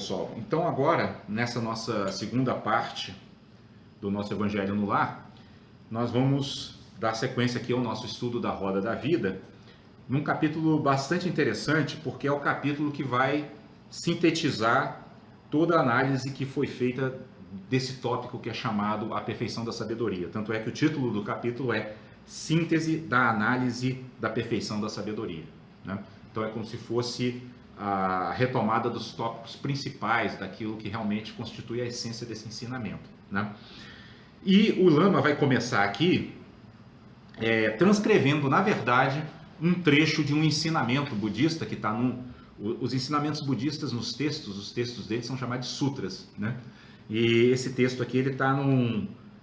pessoal, então agora, nessa nossa segunda parte do nosso Evangelho no Lar, nós vamos dar sequência aqui ao nosso estudo da Roda da Vida, num capítulo bastante interessante, porque é o capítulo que vai sintetizar toda a análise que foi feita desse tópico que é chamado a perfeição da sabedoria. Tanto é que o título do capítulo é Síntese da Análise da Perfeição da Sabedoria, né? Então é como se fosse a retomada dos tópicos principais daquilo que realmente constitui a essência desse ensinamento, né? E o Lama vai começar aqui transcrevendo, na verdade, um trecho de um ensinamento budista que está os ensinamentos budistas nos textos, os textos deles são chamados de sutras, né? E esse texto aqui, ele está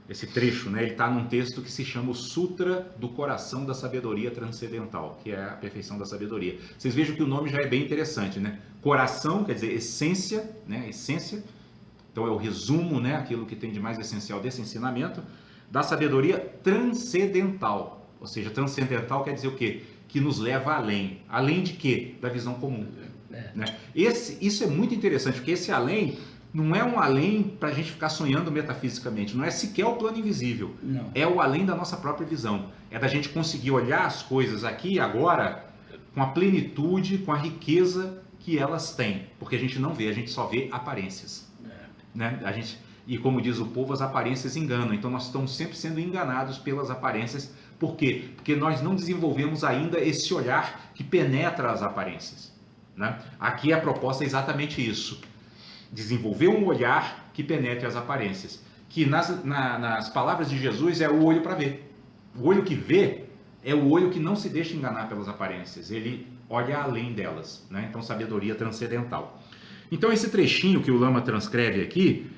esse trecho, né? Ele está num texto que se chama o Sutra do Coração da Sabedoria Transcendental, que é a perfeição da sabedoria. Vocês vejam que o nome já é bem interessante, né? Coração quer dizer essência, né? Essência. Então é o resumo, né? Aquilo que tem de mais essencial desse ensinamento, da sabedoria transcendental. Ou seja, transcendental quer dizer o quê? Que nos leva além. Além de quê? Da visão comum. Né? Isso é muito interessante, porque esse além não é um além para a gente ficar sonhando metafisicamente, não é sequer o plano invisível. Não. É o além da nossa própria visão. É da gente conseguir olhar as coisas aqui e agora com a plenitude, com a riqueza que elas têm. Porque a gente não vê, a gente só vê aparências. Né? E como diz o povo, as aparências enganam. Então nós estamos sempre sendo enganados pelas aparências. Por quê? Porque nós não desenvolvemos ainda esse olhar que penetra as aparências, né? Aqui a proposta é exatamente isso. Desenvolver um olhar que penetre as aparências. Que nas palavras de Jesus é o olho para ver. O olho que vê é o olho que não se deixa enganar pelas aparências. Ele olha além delas, né? Então sabedoria transcendental. Então esse trechinho que o Lama transcreve aqui,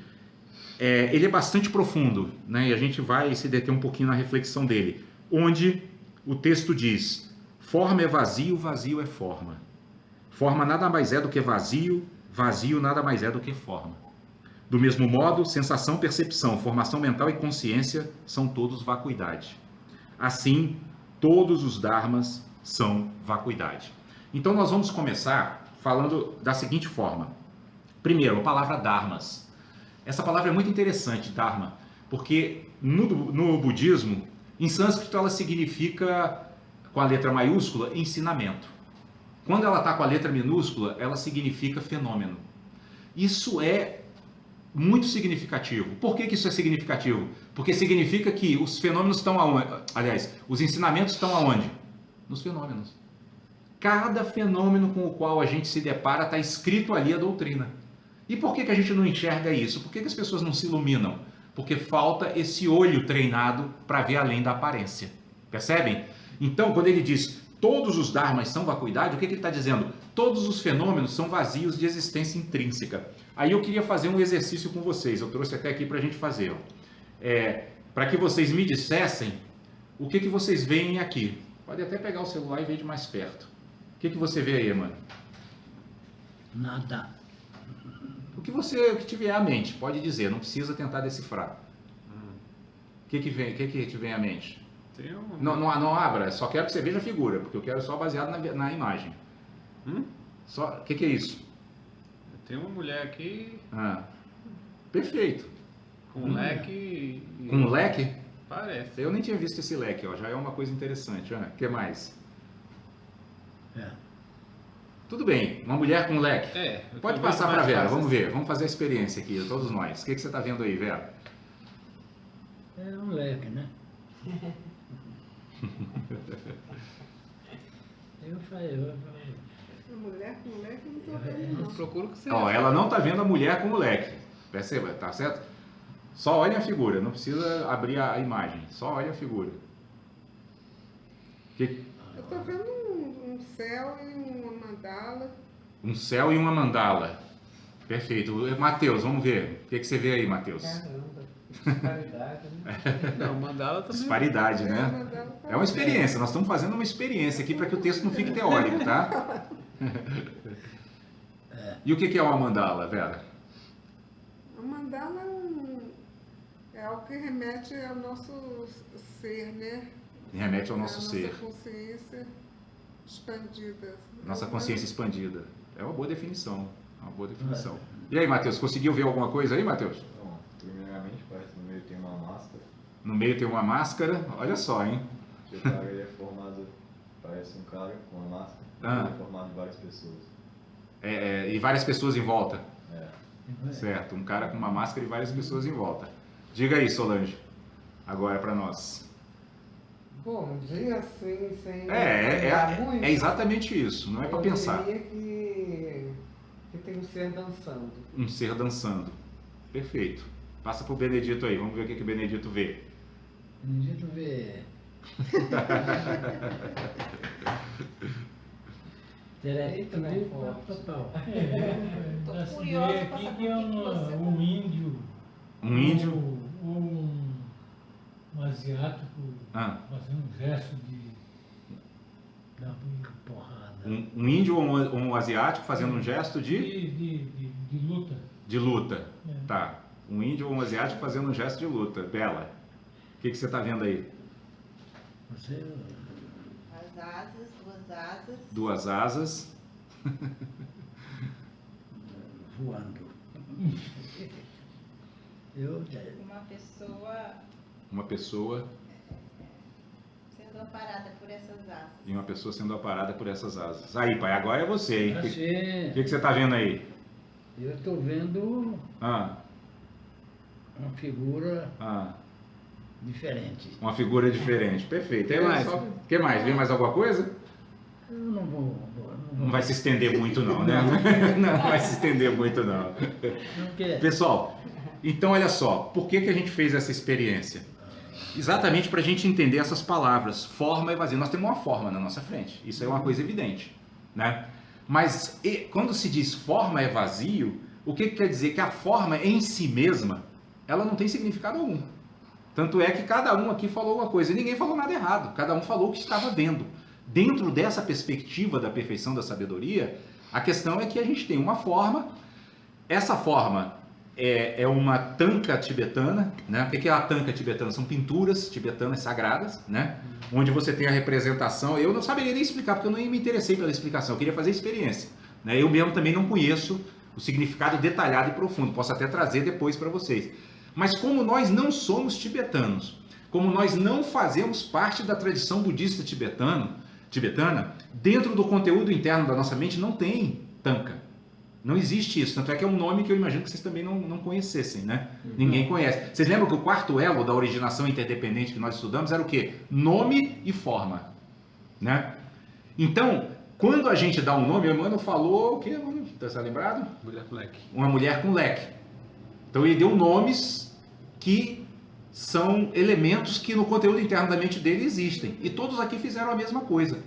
ele é bastante profundo, né? E a gente vai se deter um pouquinho na reflexão dele, onde o texto diz: forma é vazio, vazio é forma. Forma nada mais é do que vazio, vazio nada mais é do que forma. Do mesmo modo, sensação, percepção, formação mental e consciência são todos vacuidade. Assim, todos os dharmas são vacuidade. Então nós vamos começar falando da seguinte forma. Primeiro, a palavra dharmas. Essa palavra é muito interessante, dharma, porque no budismo, em sânscrito, ela significa, com a letra maiúscula, ensinamento. Quando ela está com a letra minúscula, ela significa fenômeno. Isso é muito significativo. Por que isso é significativo? Porque significa que os fenômenos estão aonde? Aliás, os ensinamentos estão aonde? Nos fenômenos. Cada fenômeno com o qual a gente se depara está escrito ali a doutrina. E por que a gente não enxerga isso? Por que as pessoas não se iluminam? Porque falta esse olho treinado para ver além da aparência. Percebem? Então, quando ele diz todos os dharmas são vacuidade, o que ele está dizendo? Todos os fenômenos são vazios de existência intrínseca. Aí eu queria fazer um exercício com vocês. Eu trouxe até aqui para a gente fazer. Para que vocês me dissessem o que vocês veem aqui. Pode até pegar o celular e ver de mais perto. O que você vê aí, mano? Nada. O que te vier à mente, pode dizer, não precisa tentar decifrar. O que te vem à mente? Não abra, só quero que você veja a figura, porque eu quero só baseado na imagem. O que é isso? Tem uma mulher aqui. Perfeito. Com um leque. Com um leque? Parece. Eu nem tinha visto esse leque, ó, já é uma coisa interessante. O que mais? Tudo bem, uma mulher com leque. Pode passar para a Vera, vamos ver, vamos fazer a experiência aqui, todos nós. O que você está vendo aí, Vera? É um leque, né? Eu falei. A mulher com leque não estou vendo, não. Procura o que você ela não está vendo a mulher com o leque. Perceba, tá certo? Só olha a figura, não precisa abrir a imagem, só olha a figura. Eu estou vendo um céu e uma mandala. Um céu e uma mandala. Perfeito. Matheus, vamos ver. O que você vê aí, Matheus? Caramba, disparidade, né? Não, mandala também. Disparidade, né? É uma experiência. Nós estamos fazendo uma experiência aqui para que o texto não fique teórico, tá? E o que é uma mandala, Vera? A mandala é algo que remete ao nosso ser, né? Remete ao nosso ser. Nossa consciência expandida. Nossa consciência expandida. É uma boa definição. Uma boa definição. E aí, Matheus, conseguiu ver alguma coisa aí, Matheus? Bom, primeiramente parece que no meio tem uma máscara, No meio tem uma máscara, olha só, hein? que o cara ele é formado, parece um cara com uma máscara, Ah. ele é formado de várias pessoas. E várias pessoas em volta. É. Certo, um cara com uma máscara e várias pessoas em volta. Diga aí, Solange, agora para nós. Bom dia, assim, sem É falar muito, exatamente isso, não é para eu pensar. diria que tem um ser dançando. Um ser dançando. Perfeito. Passa pro Benedito aí, vamos ver o que o Benedito vê. Benedito vê. Eita, né? Total. Tô Essa curiosa ideia pra aqui saber que é o que que você um índio. Um índio. Ou um asiático Ah, fazendo um gesto de dar porrada. um índio ou um asiático fazendo um gesto De luta. de luta. É. Tá. Um índio ou um asiático fazendo um gesto de luta. Bela, o que você está vendo aí? Você, As asas, duas asas. Duas asas. voando. Eu, Uma pessoa Uma pessoa sendo amparada por essas asas. e uma pessoa sendo aparada por essas asas. Aí, pai, agora é você, hein? O você, que você está vendo aí? eu estou vendo Ah, uma figura ah, diferente. uma figura diferente. Perfeito. Tem mais? Que mais? Vem mais alguma coisa? Eu não vou. Não vai se estender muito não, né? Não vai se estender muito não. Não quer. Pessoal, então olha só, por que a gente fez essa experiência? Exatamente para a gente entender essas palavras, forma e vazio. Nós temos uma forma na nossa frente, isso é uma coisa evidente, né? Mas quando se diz forma é vazio, o que quer dizer? Que a forma em si mesma, ela não tem significado algum. Tanto é que cada um aqui falou uma coisa e ninguém falou nada errado, cada um falou o que estava vendo. Dentro dessa perspectiva da perfeição da sabedoria, a questão é que a gente tem uma forma, essa forma é uma tanca tibetana, né? O que é a tanca tibetana? São pinturas tibetanas sagradas, né? Onde você tem a representação, eu não saberia nem explicar, porque eu não me interessei pela explicação, eu queria fazer experiência, né? Eu mesmo também não conheço o significado detalhado e profundo, posso até trazer depois para vocês. Mas como nós não somos tibetanos, como nós não fazemos parte da tradição budista tibetana, dentro do conteúdo interno da nossa mente não tem tanka. Não existe isso. Tanto é que é um nome que eu imagino que vocês também não conhecessem, né? Ninguém conhece. Vocês lembram que o quarto elo da originação interdependente que nós estudamos era o quê? Nome e forma, né? Então, quando a gente dá um nome, o Emmanuel falou o quê, Emmanuel? Está lembrado? Mulher com leque. Uma mulher com leque. Então ele deu nomes que são elementos que no conteúdo interno da mente dele existem. E todos aqui fizeram a mesma coisa.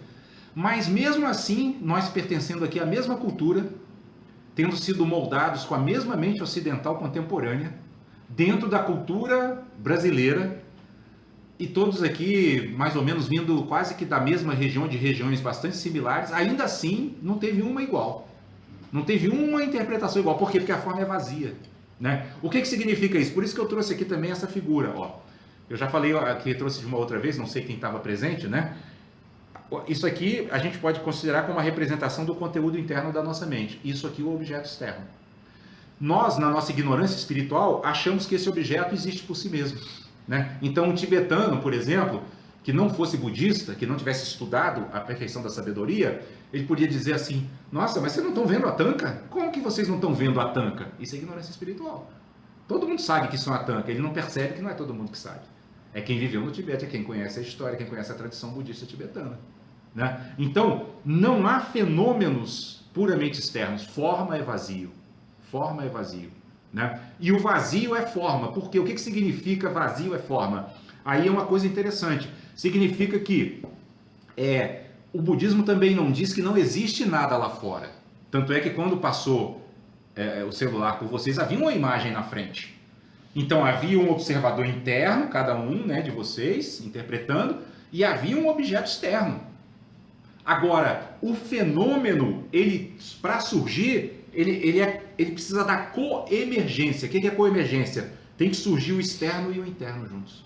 Mas mesmo assim, nós pertencendo aqui à mesma cultura, tendo sido moldados com a mesma mente ocidental contemporânea, dentro da cultura brasileira, e todos aqui mais ou menos vindo quase que da mesma região, de regiões bastante similares, ainda assim não teve uma igual. Não teve uma interpretação igual. Por quê? Porque a forma é vazia. Né? O que significa isso? Por isso que eu trouxe aqui também essa figura. Ó. Eu já falei que trouxe de uma outra vez, não sei quem estava presente, né? Isso aqui a gente pode considerar como uma representação do conteúdo interno da nossa mente. Isso aqui é o objeto externo. Nós, na nossa ignorância espiritual, achamos que esse objeto existe por si mesmo. Né? Então, um tibetano, por exemplo, que não fosse budista, que não tivesse estudado a perfeição da sabedoria, ele podia dizer assim: nossa, mas vocês não estão vendo a tanca? Como que vocês não estão vendo a tanca? Isso é ignorância espiritual. Todo mundo sabe que isso é uma tanca, ele não percebe que não é todo mundo que sabe. É quem viveu no Tibete, é quem conhece a história, quem conhece a tradição budista tibetana. Né? Então, não há fenômenos puramente externos. Forma é vazio. Forma é vazio. Né? E o vazio é forma. Porque o que significa vazio é forma? Aí é uma coisa interessante. Significa que o budismo também não diz que não existe nada lá fora. Tanto é que quando passou o celular por vocês, havia uma imagem na frente. Então havia um observador interno, cada um, né, de vocês, interpretando, e havia um objeto externo. Agora, o fenômeno, ele para surgir, ele precisa da coemergência. O que é coemergência? Tem que surgir o externo e o interno juntos.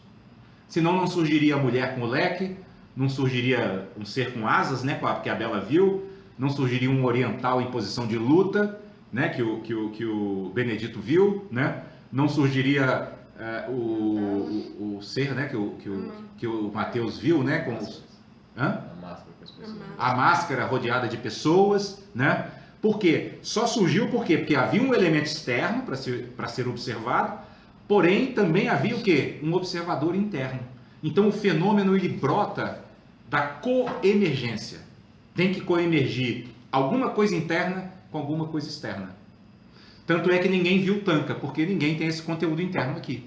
Senão não surgiria a mulher com o leque, não surgiria um ser com asas, né, que a Bela viu, não surgiria um oriental em posição de luta, né, que o Benedito viu, né? Não surgiria o ser, né, que o Mateus viu, né, com os, hã? A máscara com as pessoas. A máscara rodeada de pessoas, né? Por quê? Só surgiu por quê? Porque havia um elemento externo para ser observado, porém também havia o quê? Um observador interno. Então o fenômeno ele brota da coemergência. Tem que coemergir alguma coisa interna com alguma coisa externa. Tanto é que ninguém viu Tanka, porque ninguém tem esse conteúdo interno aqui,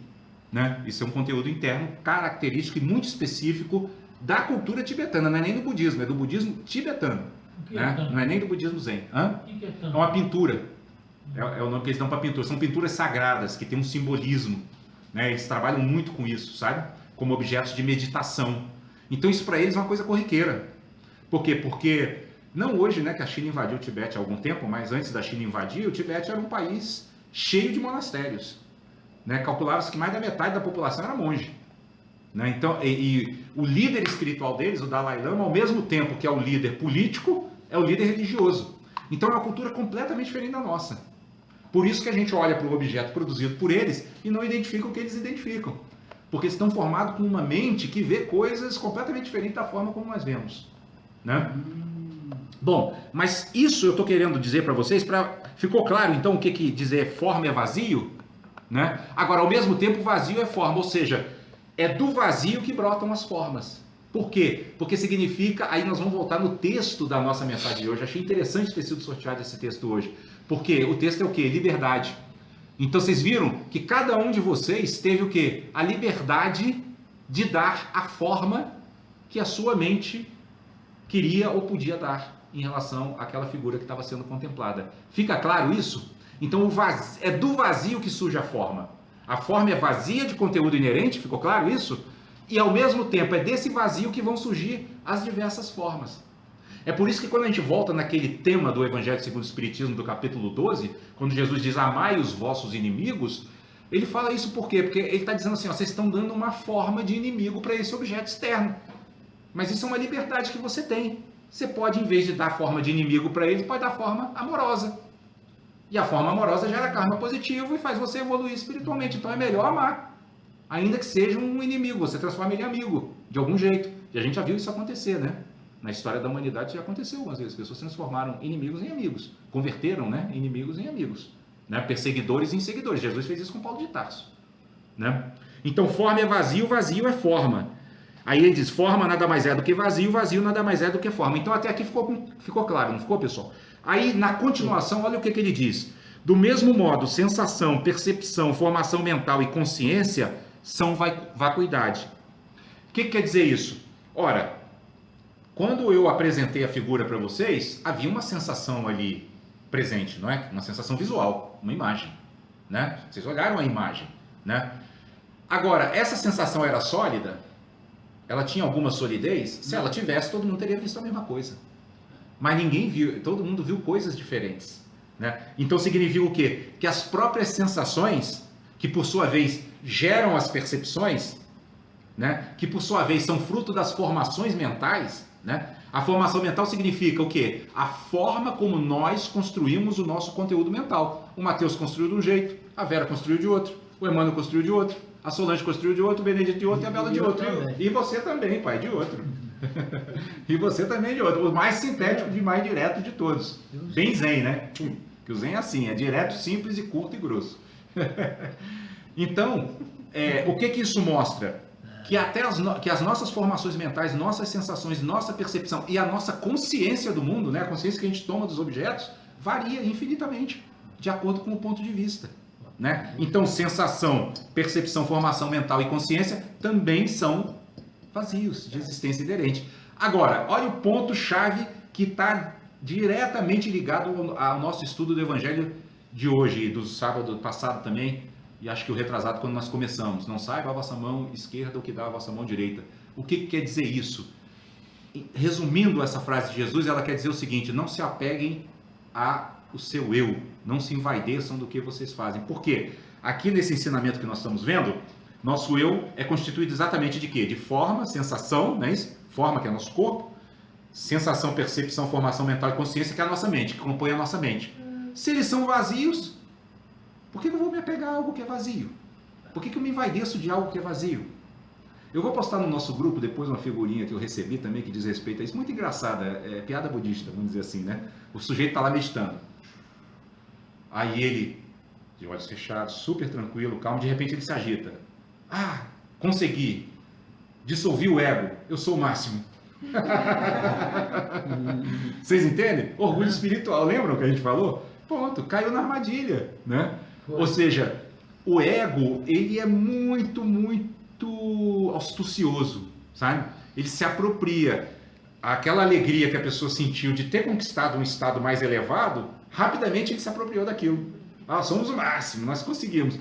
né? Isso é um conteúdo interno característico e muito específico da cultura tibetana, não é nem do budismo, é do budismo tibetano, O que né? Tanka? Não é nem do budismo zen. Hã? O que é É Tanka? uma pintura, é o nome que eles dão para pintura, são pinturas sagradas, que tem um simbolismo, né? Eles trabalham muito com isso, sabe? Como objetos de meditação. Então isso para eles é uma coisa corriqueira. Por quê? Porque, não hoje, né, que a China invadiu o Tibete há algum tempo, mas antes da China invadir, o Tibete era um país cheio de monastérios, né? Calculava-se que mais da metade da população era monge, né? Então, e o líder espiritual deles, o Dalai Lama, ao mesmo tempo que é o líder político, é o líder religioso. Então é uma cultura completamente diferente da nossa. Por isso que a gente olha para o objeto produzido por eles e não identifica o que eles identificam. Porque eles estão formados com uma mente que vê coisas completamente diferentes da forma como nós vemos, né? Bom, mas isso eu estou querendo dizer para vocês, ficou claro então o que dizer forma é vazio? Né? Agora, ao mesmo tempo, vazio é forma, ou seja, é do vazio que brotam as formas. Por quê? Porque significa, aí nós vamos voltar no texto da nossa mensagem de hoje, achei interessante ter sido sorteado esse texto hoje, porque o texto é o quê? Liberdade. Então vocês viram que cada um de vocês teve o quê? A liberdade de dar a forma que a sua mente queria ou podia dar em relação àquela figura que estava sendo contemplada. Fica claro isso? Então é do vazio que surge a forma. A forma é vazia de conteúdo inerente, ficou claro isso? E ao mesmo tempo é desse vazio que vão surgir as diversas formas. É por isso que quando a gente volta naquele tema do Evangelho segundo o Espiritismo do capítulo 12, quando Jesus diz amai os vossos inimigos, ele fala isso por quê? Porque ele está dizendo assim, ó, vocês estão dando uma forma de inimigo para esse objeto externo. Mas isso é uma liberdade que você tem. Você pode, em vez de dar forma de inimigo para ele, pode dar forma amorosa. E a forma amorosa gera karma positivo e faz você evoluir espiritualmente. Então é melhor amar. Ainda que seja um inimigo, você transforma ele em amigo, de algum jeito. E a gente já viu isso acontecer, né? Na história da humanidade já aconteceu algumas vezes. As pessoas transformaram inimigos em amigos. Converteram, né? Inimigos em amigos. Né? Perseguidores em seguidores. Jesus fez isso com Paulo de Tarso. Né? Então forma é vazio, vazio é forma. Aí ele diz, forma nada mais é do que vazio, vazio nada mais é do que forma. Então até aqui ficou claro, não ficou, pessoal? Aí na continuação, olha o que ele diz. Do mesmo modo, sensação, percepção, formação mental e consciência são vacuidade. O que quer dizer isso? Ora, quando eu apresentei a figura para vocês, havia uma sensação ali presente, não é? Uma sensação visual, uma imagem, né? Vocês olharam a imagem, né? Agora, essa sensação era sólida? Ela tinha alguma solidez? Se ela tivesse, todo mundo teria visto a mesma coisa. Mas ninguém viu, todo mundo viu coisas diferentes, né? Então significa o quê? Que as próprias sensações, que por sua vez geram as percepções, né? Que por sua vez são fruto das formações mentais, né? A formação mental significa o quê? A forma como nós construímos o nosso conteúdo mental. O Mateus construiu de um jeito, a Vera construiu de outro, o Emmanuel construiu de outro, a Solange construiu de outro, o Benedito de outro e a Bela de outro. E você também, pai, de outro. E você também de outro. O mais sintético e mais direto de todos. Bem zen, né? Que o zen é assim, é direto, simples e curto e grosso. Então, o que isso mostra? Que até que as nossas formações mentais, nossas sensações, nossa percepção e a nossa consciência do mundo, né? A consciência que a gente toma dos objetos, varia infinitamente, de acordo com o ponto de vista. Né? Então, sensação, percepção, formação mental e consciência também são vazios de existência inerente. Agora, olha o ponto-chave que está diretamente ligado ao nosso estudo do Evangelho de hoje, do sábado passado também, e acho que o retrasado quando nós começamos. Não saiba a vossa mão esquerda o que dá a vossa mão direita. O que quer dizer isso? Resumindo essa frase de Jesus, ela quer dizer o seguinte: não se apeguem ao seu eu, não se envaideçam do que vocês fazem. Por quê? Aqui nesse ensinamento que nós estamos vendo, nosso eu é constituído exatamente de quê? De forma, sensação, não é isso? Forma, que é nosso corpo, sensação, percepção, formação mental e consciência, que é a nossa mente, que compõe a nossa mente. se eles são vazios, por que eu vou me apegar a algo que é vazio? Por que eu me envaideço de algo que é vazio? Eu vou postar no nosso grupo depois uma figurinha que eu recebi também que diz respeito a isso, muito engraçada, é piada budista, vamos dizer assim, né? O sujeito está lá meditando. Aí ele, de olhos fechados, super tranquilo, calmo, de repente ele se agita. Ah, consegui, dissolvi o ego, eu sou o máximo. Vocês entendem? Orgulho espiritual, lembram que a gente falou? Pronto, caiu na armadilha, né? Foi. Ou seja, o ego, ele é muito astucioso, sabe? Ele se apropria. Aquela alegria que a pessoa sentiu de ter conquistado um estado mais elevado, rapidamente ele se apropriou daquilo. Ah, somos o máximo, nós conseguimos.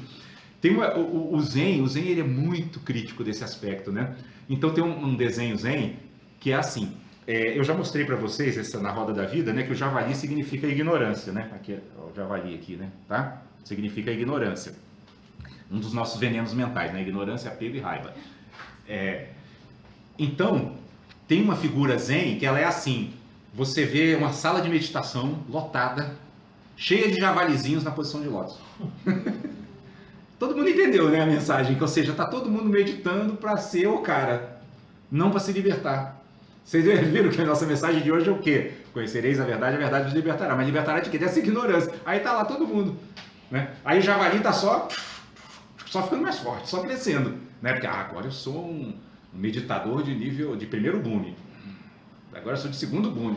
Tem o Zen ele é muito crítico desse aspecto, né? Então tem um desenho Zen que é assim, eu já mostrei para vocês essa na roda da vida, né? Que o javali significa ignorância, né? Aqui, ó, o javali aqui, né? Tá? Significa ignorância. Um dos nossos venenos mentais, né? Ignorância, apego e raiva. Então, tem uma figura Zen que ela é assim, você vê uma sala de meditação lotada, cheia de javalizinhos na posição de lótus. Todo mundo entendeu, né, a mensagem? Ou seja, está todo mundo meditando para ser o cara, não para se libertar. Vocês viram que a nossa mensagem de hoje é o quê? Conhecereis a verdade vos libertará. Mas libertará de quê? Dessa ignorância. Aí tá lá todo mundo, né? Aí o javali tá só ficando mais forte, só crescendo, né? Porque agora eu sou um meditador de nível de primeiro boom. Agora eu sou de segundo boom.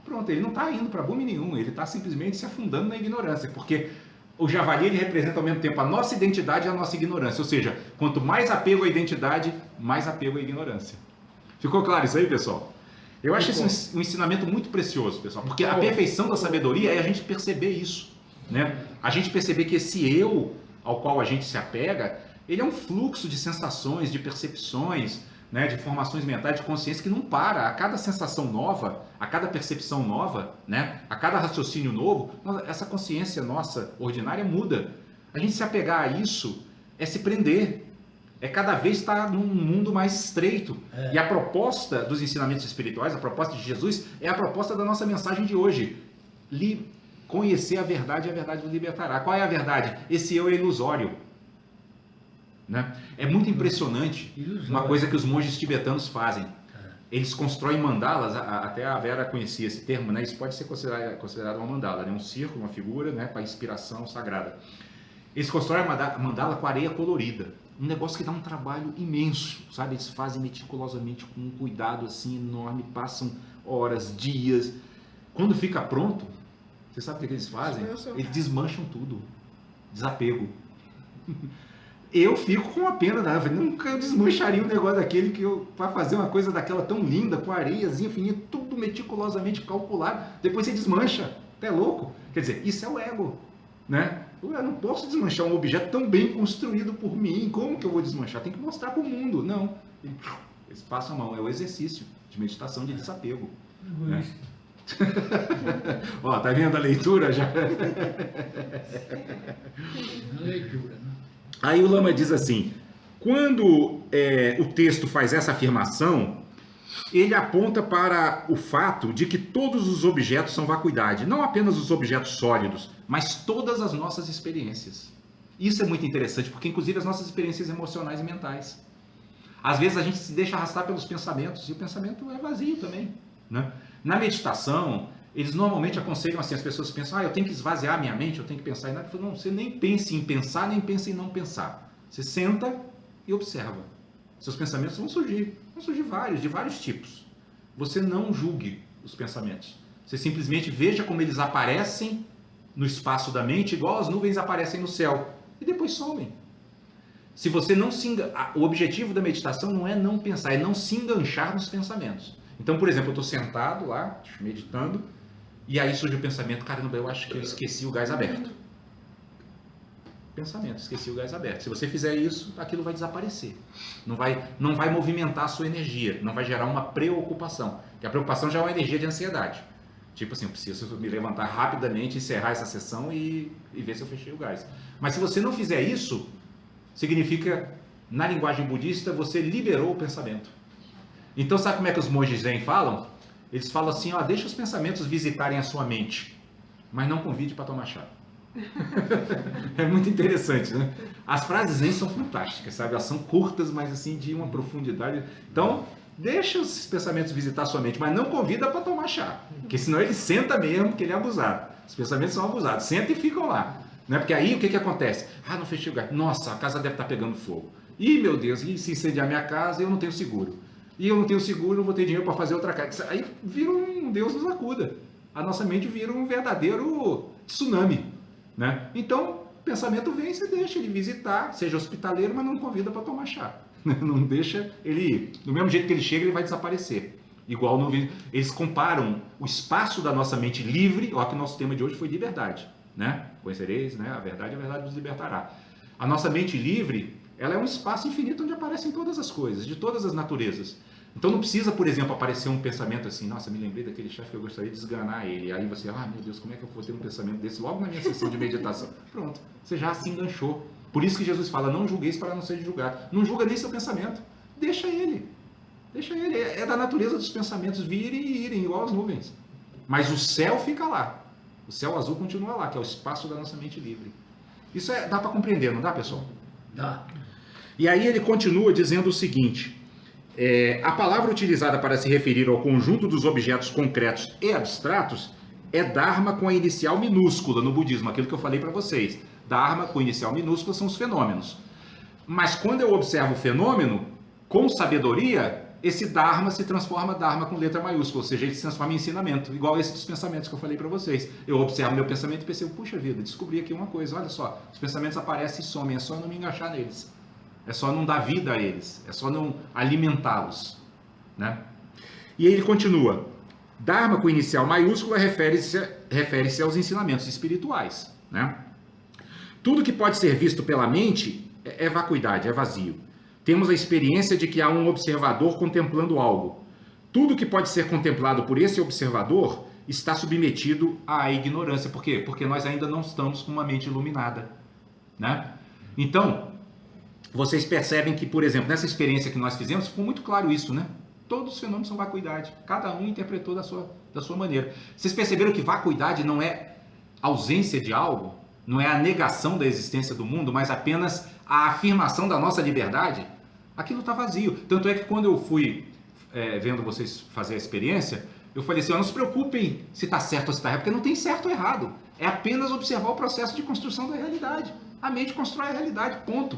Pronto, ele não está indo para boom nenhum, ele está simplesmente se afundando na ignorância, porque o javali ele representa ao mesmo tempo a nossa identidade e a nossa ignorância. Ou seja, quanto mais apego à identidade, mais apego à ignorância. Ficou claro isso aí, pessoal? Eu acho esse um ensinamento muito precioso, pessoal, porque a perfeição da sabedoria é a gente perceber isso, né? A gente perceber que esse eu ao qual a gente se apega, ele é um fluxo de sensações, de percepções, né, de formações mentais, de consciência que não para. A cada sensação nova, a cada percepção nova, né, a cada raciocínio novo, essa consciência nossa ordinária muda. A gente se apegar a isso é se prender, é cada vez estar num mundo mais estreito. E a proposta dos ensinamentos espirituais, a proposta de Jesus, é a proposta da nossa mensagem de hoje. Conhecer a verdade e a verdade vos libertará. Qual é a verdade? Esse eu é ilusório. Né? É muito impressionante uma coisa que os monges tibetanos fazem. Eles constroem mandalas, até a Vera conhecia esse termo, né? Isso pode ser considerado uma mandala, né? Um círculo, uma figura, né? Para inspiração sagrada. Eles constroem a mandala com areia colorida. Um negócio que dá um trabalho imenso, sabe? Eles fazem meticulosamente, com um cuidado assim enorme, passam horas, dias. Quando fica pronto, você sabe o que eles fazem? Eles desmancham tudo. Desapego. Eu fico com a pena, né? Eu nunca desmancharia um negócio daquele para fazer uma coisa daquela tão linda, com areiazinha fininha, tudo meticulosamente calculado. Depois você desmancha. Até louco. Quer dizer, isso é o ego, né? Eu não posso desmanchar um objeto tão bem construído por mim. Como que eu vou desmanchar? Tem que mostrar para o mundo. Não. Eles passam a mão. É o exercício de meditação de desapego. Né? Ó, tá vendo a leitura já? A leitura, né? Aí o Lama diz assim, quando o texto faz essa afirmação, ele aponta para o fato de que todos os objetos são vacuidade, não apenas os objetos sólidos, mas todas as nossas experiências. Isso é muito interessante, porque inclusive as nossas experiências emocionais e mentais. Às vezes a gente se deixa arrastar pelos pensamentos, e o pensamento é vazio também, né? Na meditação, eles normalmente aconselham assim, as pessoas pensam, eu tenho que esvaziar a minha mente, eu tenho que pensar em nada. Não, você nem pense em pensar, nem pense em não pensar. Você senta e observa. Seus pensamentos vão surgir vários, de vários tipos. Você não julgue os pensamentos. Você simplesmente veja como eles aparecem no espaço da mente, igual as nuvens aparecem no céu, e depois somem. Se você não o objetivo da meditação não é não pensar, é não se enganchar nos pensamentos. Então, por exemplo, eu estou sentado lá, meditando, e aí surge o pensamento, caramba, eu acho que eu esqueci o gás aberto. Pensamento, esqueci o gás aberto. Se você fizer isso, aquilo vai desaparecer. Não vai movimentar a sua energia, não vai gerar uma preocupação. Porque a preocupação já é uma energia de ansiedade. Tipo assim, eu preciso me levantar rapidamente, encerrar essa sessão e ver se eu fechei o gás. Mas se você não fizer isso, significa, na linguagem budista, você liberou o pensamento. Então, sabe como é que os monges Zen falam? Eles falam assim, deixa os pensamentos visitarem a sua mente. mas não convide para tomar chá. É muito interessante, né? As frases zen são fantásticas, sabe? Elas são curtas, mas assim de uma profundidade. Então, deixa os pensamentos visitar sua mente, mas não convida para tomar chá, porque senão ele senta mesmo, que ele é abusado. Os pensamentos são abusados, senta e ficam lá, né? Porque aí o que acontece? Ah, não fechei o gás. Nossa, a casa deve estar pegando fogo. Ih, meu Deus, e se incendiar minha casa, eu não tenho seguro. E eu não tenho seguro, não vou ter dinheiro para fazer outra casa. Aí vira um Deus nos acuda. A nossa mente vira um verdadeiro tsunami, né? Então, o pensamento vem, você deixa ele visitar, seja hospitaleiro, mas não convida para tomar chá. Não deixa ele ir. Do mesmo jeito que ele chega, ele vai desaparecer. Igual no vídeo. Eles comparam o espaço da nossa mente livre, ó, que o nosso tema de hoje foi liberdade, né? Conhecereis, né? A verdade vos libertará. A nossa mente livre, ela é um espaço infinito onde aparecem todas as coisas, de todas as naturezas. Então não precisa, por exemplo, aparecer um pensamento assim, nossa, me lembrei daquele chefe que eu gostaria de esganar ele. Aí você, ah, meu Deus, como é que eu vou ter um pensamento desse logo na minha sessão de meditação? Pronto, você já se enganchou. Por isso que Jesus fala, não julgueis para não ser julgado. Não julga nem seu pensamento, deixa ele. Deixa ele, é da natureza dos pensamentos virem e irem, igual as nuvens. Mas o céu fica lá. O céu azul continua lá, que é o espaço da nossa mente livre. Isso dá para compreender, não dá, pessoal? Dá. E aí ele continua dizendo o seguinte, a palavra utilizada para se referir ao conjunto dos objetos concretos e abstratos é Dharma com a inicial minúscula no budismo, aquilo que eu falei para vocês. Dharma com inicial minúscula são os fenômenos. Mas quando eu observo o fenômeno, com sabedoria, esse Dharma se transforma Dharma com letra maiúscula, ou seja, ele se transforma em ensinamento, igual esse dos pensamentos que eu falei para vocês. Eu observo meu pensamento e percebo, puxa vida, descobri aqui uma coisa, olha só, os pensamentos aparecem e somem, é só não me enganchar neles. É só não dar vida a eles, é só não alimentá-los, né? E ele continua, Dharma com inicial maiúscula refere-se aos ensinamentos espirituais, né? Tudo que pode ser visto pela mente é vacuidade, é vazio. Temos a experiência de que há um observador contemplando algo. Tudo que pode ser contemplado por esse observador está submetido à ignorância. Por quê? Porque nós ainda não estamos com uma mente iluminada, né? Então, vocês percebem que, por exemplo, nessa experiência que nós fizemos, ficou muito claro isso, né? Todos os fenômenos são vacuidade. Cada um interpretou da sua maneira. Vocês perceberam que vacuidade não é ausência de algo? Não é a negação da existência do mundo, mas apenas a afirmação da nossa liberdade? Aquilo está vazio. Tanto é que quando eu fui vendo vocês fazer a experiência, eu falei assim, não se preocupem se está certo ou se está errado, porque não tem certo ou errado. É apenas observar o processo de construção da realidade. A mente constrói a realidade, ponto.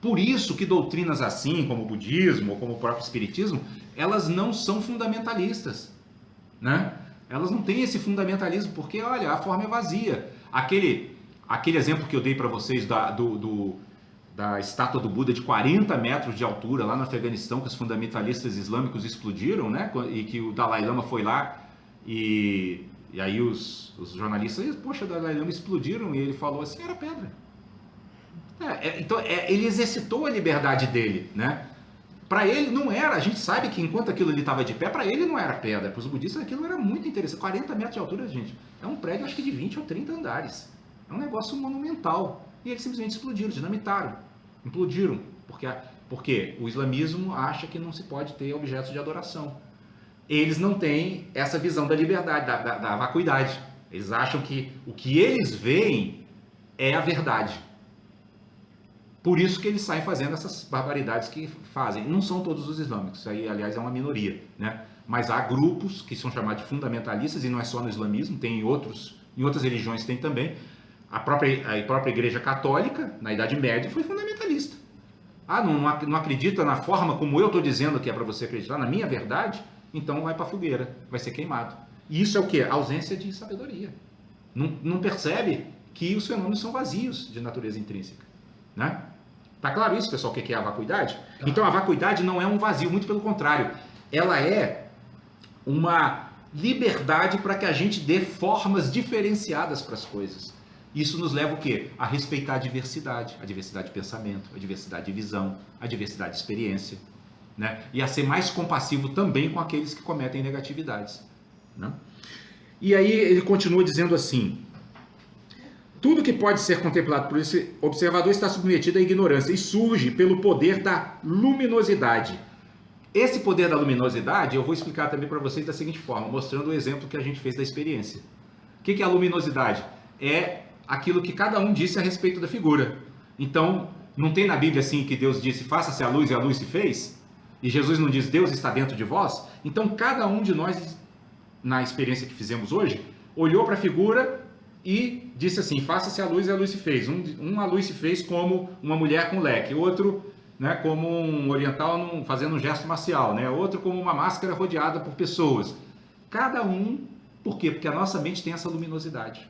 Por isso que doutrinas assim, como o budismo ou como o próprio espiritismo, elas não são fundamentalistas, né? Elas não têm esse fundamentalismo, porque, olha, a forma é vazia. Aquele exemplo que eu dei para vocês da estátua do Buda de 40 metros de altura lá no Afeganistão, que os fundamentalistas islâmicos explodiram, né? E que o Dalai Lama foi lá e aí os jornalistas, poxa, o Dalai Lama explodiram, e ele falou assim, era pedra. Então ele exercitou a liberdade dele, né? Para ele não era, a gente sabe que enquanto aquilo ali estava de pé, para ele não era pedra, para os budistas aquilo era muito interessante. 40 metros de altura, gente, é um prédio acho que de 20 ou 30 andares, é um negócio monumental, e eles simplesmente explodiram, dinamitaram, implodiram, porque o islamismo acha que não se pode ter objetos de adoração. Eles não têm essa visão da liberdade, da vacuidade, eles acham que o que eles veem é a verdade. Por isso que eles saem fazendo essas barbaridades que fazem. Não são todos os islâmicos, isso aí, aliás, é uma minoria, né? Mas há grupos que são chamados de fundamentalistas, e não é só no islamismo, tem em outras religiões tem também. A própria Igreja Católica, na Idade Média, foi fundamentalista. Não acredita na forma como eu estou dizendo que é para você acreditar, na minha verdade? Então vai para a fogueira, vai ser queimado. E isso é o quê? A ausência de sabedoria. Não percebe que os fenômenos são vazios de natureza intrínseca, né? Tá claro isso, pessoal, o que é a vacuidade? Então a vacuidade não é um vazio, muito pelo contrário. Ela é uma liberdade para que a gente dê formas diferenciadas para as coisas. Isso nos leva o quê? A respeitar a diversidade de pensamento, a diversidade de visão, a diversidade de experiência, né? E a ser mais compassivo também com aqueles que cometem negatividades, né? E aí ele continua dizendo assim, tudo que pode ser contemplado por esse observador está submetido à ignorância e surge pelo poder da luminosidade. Esse poder da luminosidade eu vou explicar também para vocês da seguinte forma, mostrando o exemplo que a gente fez da experiência. O que é a luminosidade? É aquilo que cada um disse a respeito da figura. Então, não tem na Bíblia assim que Deus disse, faça-se a luz e a luz se fez? E Jesus não diz, Deus está dentro de vós? Então, cada um de nós, na experiência que fizemos hoje, olhou para a figura e disse assim, faça-se a luz e a luz se fez. A luz se fez como uma mulher com leque, outro, né, como um oriental fazendo um gesto marcial, né, outro como uma máscara rodeada por pessoas. Cada um, por quê? Porque a nossa mente tem essa luminosidade.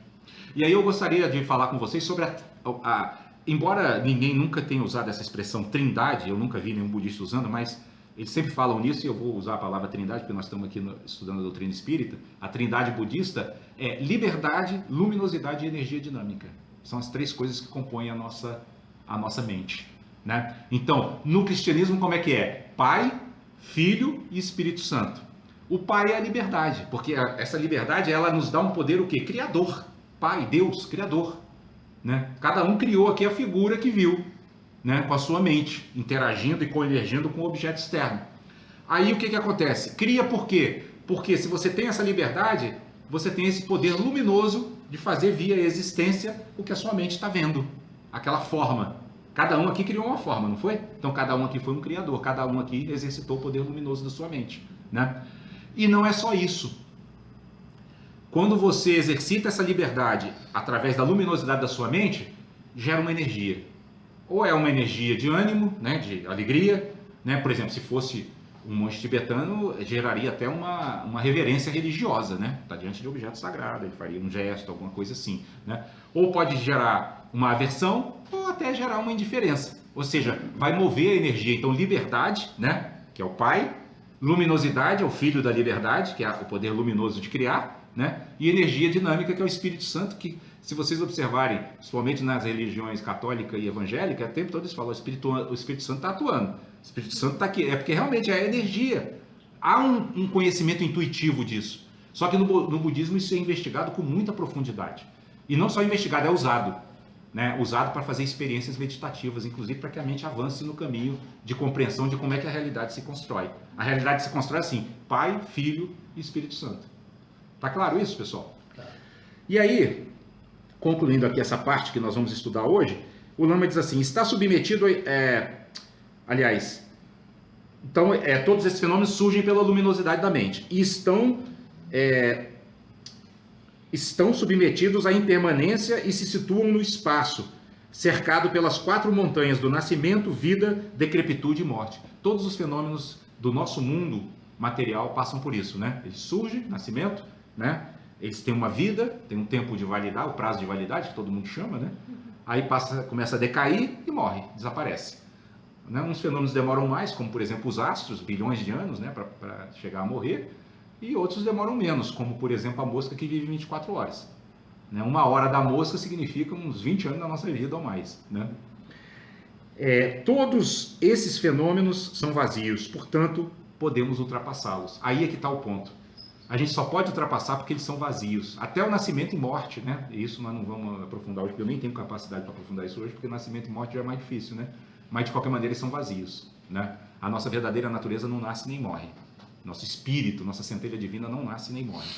E aí eu gostaria de falar com vocês sobre embora ninguém nunca tenha usado essa expressão trindade, eu nunca vi nenhum budista usando, mas eles sempre falam nisso, e eu vou usar a palavra trindade, porque nós estamos aqui estudando a doutrina espírita. A trindade budista é liberdade, luminosidade e energia dinâmica. São as três coisas que compõem a nossa mente, né? Então, no cristianismo, como é que é? Pai, Filho e Espírito Santo. O Pai é a liberdade, porque essa liberdade, ela nos dá um poder o quê? Criador. Pai, Deus, Criador, né? Cada um criou aqui a figura que viu, né, com a sua mente, interagindo e convergindo com o objeto externo. Aí o que acontece? Cria por quê? Porque se você tem essa liberdade, você tem esse poder luminoso de fazer via existência o que a sua mente está vendo, aquela forma. Cada um aqui criou uma forma, não foi? Então cada um aqui foi um criador, cada um aqui exercitou o poder luminoso da sua mente, né? E não é só isso. Quando você exercita essa liberdade através da luminosidade da sua mente, gera uma energia. Ou é uma energia de ânimo, né, de alegria, né? Por exemplo, se fosse um monge tibetano, geraria até uma reverência religiosa, né? Está diante de objeto sagrado, ele faria um gesto, alguma coisa assim, né? Ou pode gerar uma aversão, ou até gerar uma indiferença. Ou seja, vai mover a energia. Então, liberdade, né, que é o Pai, luminosidade é o Filho da liberdade, que é o poder luminoso de criar, né? E energia dinâmica, que é o Espírito Santo, que, se vocês observarem, principalmente nas religiões católica e evangélica, o tempo todo eles falam, o Espírito Santo está atuando, o Espírito Santo está aqui, é porque realmente é a energia. Há um conhecimento intuitivo disso, só que no budismo isso é investigado com muita profundidade, e não só investigado, é usado, né? Usado para fazer experiências meditativas, inclusive para que a mente avance no caminho de compreensão de como é que a realidade se constrói. A realidade se constrói assim, Pai, Filho e Espírito Santo. Tá claro isso, pessoal? E aí, concluindo aqui essa parte que nós vamos estudar hoje, o Lama diz assim, está submetido, então todos esses fenômenos surgem pela luminosidade da mente e estão submetidos à impermanência e se situam no espaço, cercado pelas 4 montanhas do nascimento, vida, decrepitude e morte. Todos os fenômenos do nosso mundo material passam por isso, né? Eles surgem, nascimento, né? Eles têm uma vida, tem um tempo de validade, o prazo de validade, que todo mundo chama, né? Aí começa a decair e morre, desaparece. Né? Uns fenômenos demoram mais, como por exemplo os astros, bilhões de anos, né, para chegar a morrer, e outros demoram menos, como por exemplo a mosca que vive 24 horas. Né? 1 hora da mosca significa uns 20 anos da nossa vida ou mais. Né? Todos esses fenômenos são vazios, portanto, podemos ultrapassá-los. Aí é que está o ponto. A gente só pode ultrapassar porque eles são vazios. Até o nascimento e morte, né? Isso nós não vamos aprofundar hoje, porque eu nem tenho capacidade para aprofundar isso hoje, porque nascimento e morte já é mais difícil, né? Mas de qualquer maneira eles são vazios, né? A nossa verdadeira natureza não nasce nem morre. Nosso espírito, nossa centelha divina não nasce nem morre.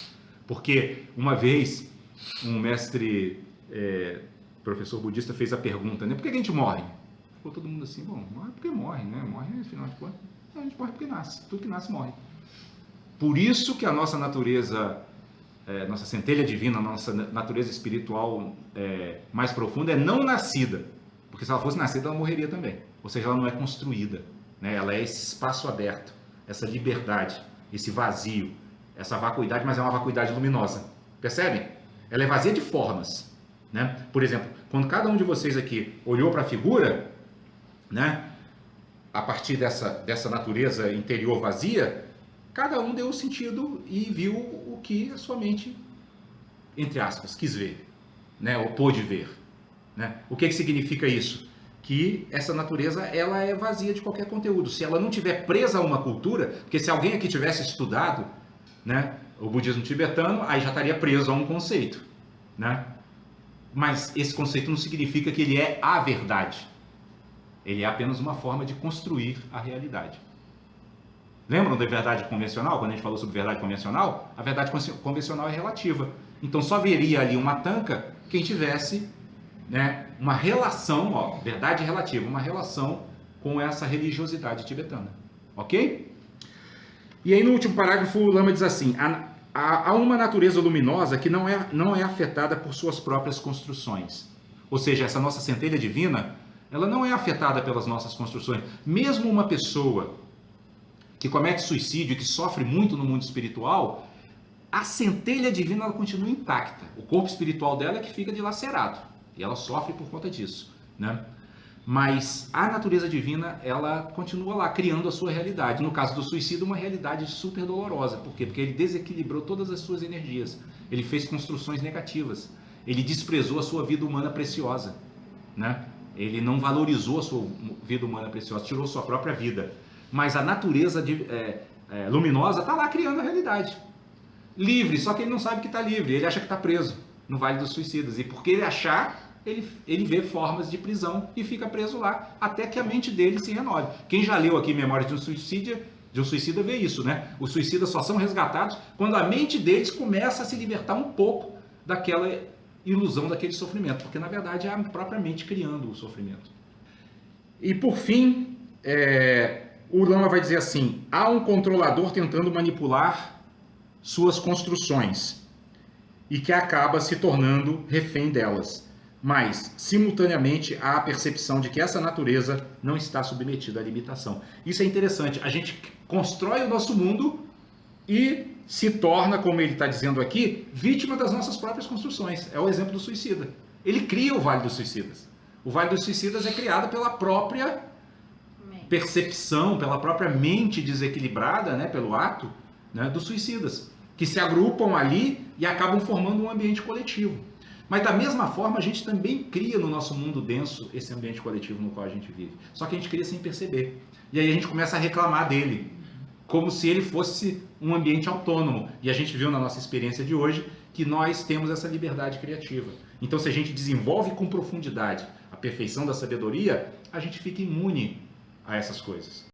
Porque uma vez um mestre, professor budista fez a pergunta, né? Por que a gente morre? Ficou todo mundo assim, bom, morre porque morre, né? Morre, afinal de contas, a gente morre porque nasce. Tudo que nasce morre. Por isso que a nossa natureza, nossa centelha divina, nossa natureza espiritual mais profunda é não nascida. Porque se ela fosse nascida, ela morreria também. Ou seja, ela não é construída. Né? Ela é esse espaço aberto, essa liberdade, esse vazio, essa vacuidade, mas é uma vacuidade luminosa. Percebem? Ela é vazia de formas. Né? Por exemplo, quando cada um de vocês aqui olhou para a figura, né, a partir dessa natureza interior vazia, cada um deu o sentido e viu o que a sua mente, entre aspas, quis ver, né? Ou pôde ver. Né? O que significa isso? Que essa natureza ela é vazia de qualquer conteúdo. Se ela não tiver presa a uma cultura, porque se alguém aqui tivesse estudado, né, o budismo tibetano, aí já estaria preso a um conceito. Né? Mas esse conceito não significa que ele é a verdade. Ele é apenas uma forma de construir a realidade. Lembram da verdade convencional? Quando a gente falou sobre verdade convencional, a verdade convencional é relativa. Então só veria ali uma tanca quem tivesse, né, uma relação, ó, verdade relativa, uma relação com essa religiosidade tibetana. Ok? E aí no último parágrafo o Lama diz assim: há uma natureza luminosa que não é afetada por suas próprias construções. Ou seja, essa nossa centelha divina, ela não é afetada pelas nossas construções. Mesmo uma pessoa que comete suicídio e que sofre muito no mundo espiritual, a centelha divina ela continua intacta. O corpo espiritual dela é que fica dilacerado. E ela sofre por conta disso, né? Mas a natureza divina, ela continua lá, criando a sua realidade. No caso do suicídio, uma realidade super dolorosa. Por quê? Porque ele desequilibrou todas as suas energias. Ele fez construções negativas. Ele desprezou a sua vida humana preciosa, né? Ele não valorizou a sua vida humana preciosa, tirou sua própria vida. Mas a natureza luminosa está lá criando a realidade. Livre, só que ele não sabe que está livre. Ele acha que está preso no Vale dos Suicidas. E porque ele achar, ele vê formas de prisão e fica preso lá, até que a mente dele se renove. Quem já leu aqui Memórias de um Suicida vê isso, né? Os suicidas só são resgatados quando a mente deles começa a se libertar um pouco daquela ilusão, daquele sofrimento, porque na verdade é a própria mente criando o sofrimento. E por fim, o Lama vai dizer assim: há um controlador tentando manipular suas construções e que acaba se tornando refém delas. Mas, simultaneamente, há a percepção de que essa natureza não está submetida à limitação. Isso é interessante. A gente constrói o nosso mundo e se torna, como ele está dizendo aqui, vítima das nossas próprias construções. É o exemplo do suicida. Ele cria o Vale dos Suicidas. O Vale dos Suicidas é criado pela própria percepção, pela própria mente desequilibrada, né, pelo ato, né, dos suicidas, que se agrupam ali e acabam formando um ambiente coletivo. Mas da mesma forma a gente também cria no nosso mundo denso esse ambiente coletivo no qual a gente vive. Só que a gente cria sem perceber. E aí a gente começa a reclamar dele, como se ele fosse um ambiente autônomo. E a gente viu na nossa experiência de hoje que nós temos essa liberdade criativa. Então se a gente desenvolve com profundidade a perfeição da sabedoria, a gente fica imune a essas coisas.